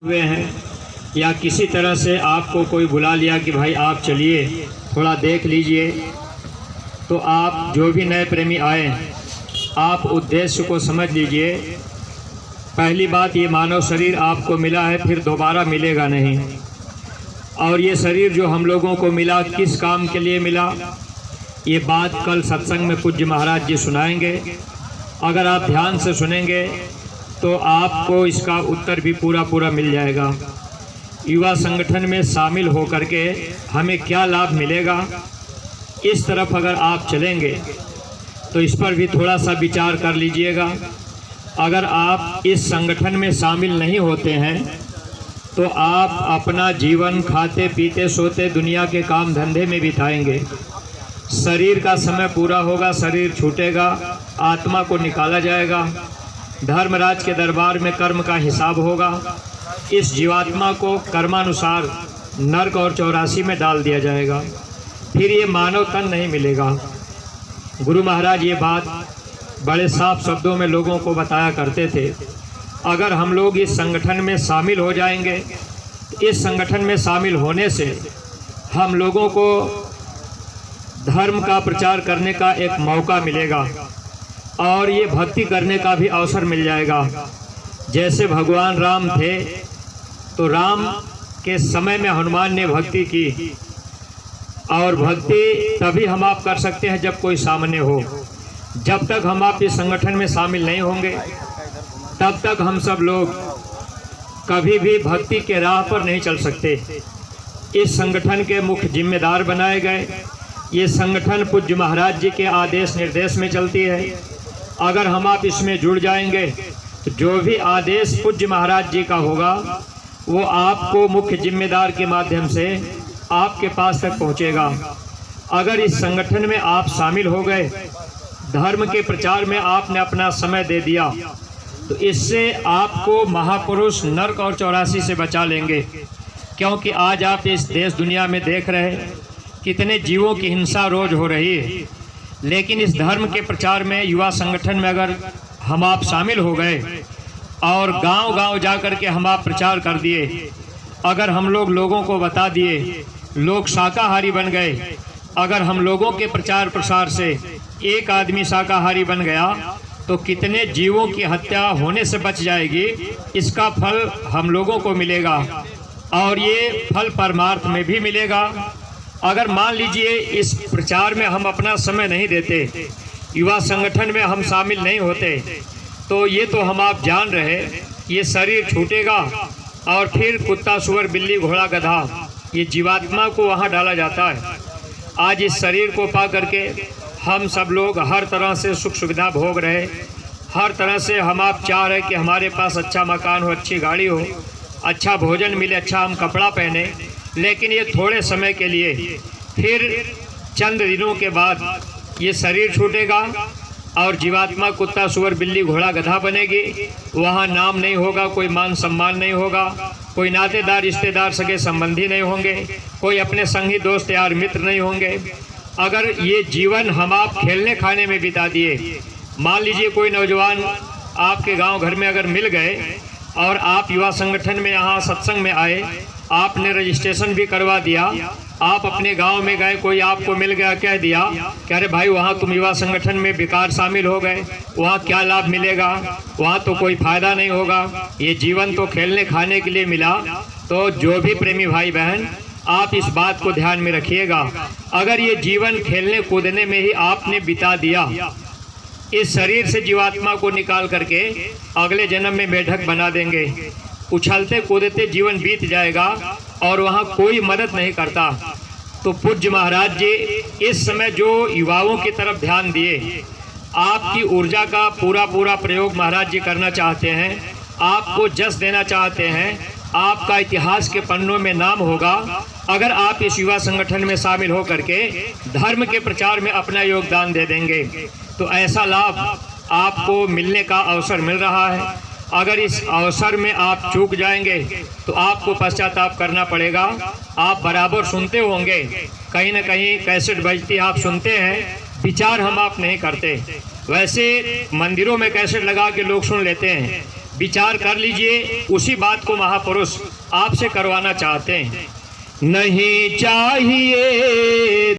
हुए हैं या किसी तरह से आपको कोई बुला लिया कि भाई आप चलिए थोड़ा देख लीजिए, तो आप जो भी नए प्रेमी आए आप उद्देश्य को समझ लीजिए। पहली बात, ये मानव शरीर आपको मिला है, फिर दोबारा मिलेगा नहीं। और ये शरीर जो हम लोगों को मिला किस काम के लिए मिला, ये बात कल सत्संग में पूज्य महाराज जी सुनाएंगे। अगर आप ध्यान से सुनेंगे तो आपको इसका उत्तर भी पूरा मिल जाएगा। युवा संगठन में शामिल होकर के हमें क्या लाभ मिलेगा, इस तरफ अगर आप चलेंगे तो इस पर भी थोड़ा सा विचार कर लीजिएगा। अगर आप इस संगठन में शामिल नहीं होते हैं तो आप अपना जीवन खाते पीते सोते दुनिया के काम धंधे में बिताएंगे। शरीर का समय पूरा होगा, शरीर छूटेगा, आत्मा को निकाला जाएगा, धर्मराज के दरबार में कर्म का हिसाब होगा। इस जीवात्मा को कर्मानुसार नरक और 84 में डाल दिया जाएगा, फिर ये मानव तन नहीं मिलेगा। गुरु महाराज ये बात बड़े साफ शब्दों में लोगों को बताया करते थे। अगर हम लोग इस संगठन में शामिल हो जाएंगे, इस संगठन में शामिल होने से हम लोगों को धर्म का प्रचार करने का एक मौका मिलेगा और ये भक्ति करने का भी अवसर मिल जाएगा। जैसे भगवान राम थे तो राम के समय में हनुमान ने भक्ति की, और भक्ति तभी हम आप कर सकते हैं जब कोई सामने हो। जब तक हम आप इस संगठन में शामिल नहीं होंगे तब तक हम सब लोग कभी भी भक्ति के राह पर नहीं चल सकते। इस संगठन के मुख्य जिम्मेदार बनाए गए। ये संगठन पूज्य महाराज जी के आदेश निर्देश में चलती है। अगर हम आप इसमें जुड़ जाएंगे तो जो भी आदेश पूज्य महाराज जी का होगा वो आपको मुख्य जिम्मेदार के माध्यम से आपके पास तक पहुंचेगा। अगर इस संगठन में आप शामिल हो गए, धर्म के प्रचार में आपने अपना समय दे दिया, तो इससे आपको महापुरुष नरक और 84 से बचा लेंगे। क्योंकि आज आप इस देश दुनिया में देख रहे हैं कितने जीवों की हिंसा रोज हो रही है। लेकिन इस धर्म के प्रचार में युवा संगठन में अगर हम आप शामिल हो गए और गांव-गांव जा कर के हम आप प्रचार कर दिए, अगर हम लोगों को बता दिए, लोग शाकाहारी बन गए, अगर हम लोगों के प्रचार प्रसार से एक आदमी शाकाहारी बन गया तो कितने जीवों की हत्या होने से बच जाएगी। इसका फल हम लोगों को मिलेगा और ये फल परमार्थ में भी मिलेगा। अगर मान लीजिए इस प्रचार में हम अपना समय नहीं देते, युवा संगठन में हम शामिल नहीं होते, तो ये तो हम आप जान रहे ये शरीर छूटेगा और फिर कुत्ता सुअर बिल्ली घोड़ा गधा ये जीवात्मा को वहाँ डाला जाता है। आज इस शरीर को पा करके हम सब लोग हर तरह से सुख सुविधा भोग रहे, हर तरह से हम आप चाह रहे कि हमारे पास अच्छा मकान हो, अच्छी गाड़ी हो, अच्छा भोजन मिले, अच्छा हम कपड़ा पहने। लेकिन ये थोड़े समय के लिए, फिर चंद दिनों के बाद ये शरीर छूटेगा और जीवात्मा कुत्ता सुअर बिल्ली घोड़ा गधा बनेगी। वहाँ नाम नहीं होगा, कोई मान सम्मान नहीं होगा, कोई नातेदार रिश्तेदार सगे संबंधी नहीं होंगे, कोई अपने संगी दोस्त यार मित्र नहीं होंगे। अगर ये जीवन हम आप खेलने खाने में बिता दिए, मान लीजिए कोई नौजवान आपके गांव घर में अगर मिल गए और आप युवा संगठन में यहाँ सत्संग में आए, आपने रजिस्ट्रेशन भी करवा दिया, आप अपने गांव में गए, कोई आपको मिल गया, कह दिया कि अरे भाई वहाँ तुम युवा संगठन में बेकार शामिल हो गए, वहाँ क्या लाभ मिलेगा, वहाँ तो कोई फ़ायदा नहीं होगा, ये जीवन तो खेलने खाने के लिए मिला। तो जो भी प्रेमी भाई बहन आप इस बात को ध्यान में रखिएगा। अगर ये जीवन खेलने कूदने में ही आपने बिता दिया, इस शरीर से जीवात्मा को निकाल करके अगले जन्म में मेढक बना देंगे, उछलते कूदते जीवन बीत जाएगा और वहाँ कोई मदद नहीं करता। तो पूज्य महाराज जी इस समय जो युवाओं की तरफ ध्यान दिए, आपकी ऊर्जा का पूरा प्रयोग महाराज जी करना चाहते हैं, आपको जस देना चाहते हैं, आपका इतिहास के पन्नों में नाम होगा अगर आप इस युवा संगठन में शामिल हो करके धर्म के प्रचार में अपना योगदान दे देंगे। तो ऐसा लाभ आपको मिलने का अवसर मिल रहा है। अगर इस अवसर में आप चूक जाएंगे तो आपको पश्चाताप करना पड़ेगा। आप बराबर सुनते होंगे, कहीं न कहीं कैसेट बजती आप सुनते हैं, विचार हम आप नहीं करते। वैसे मंदिरों में कैसेट लगा के लोग सुन लेते हैं, विचार कर लीजिए। उसी बात को महापुरुष आपसे करवाना चाहते हैं। नहीं चाहिए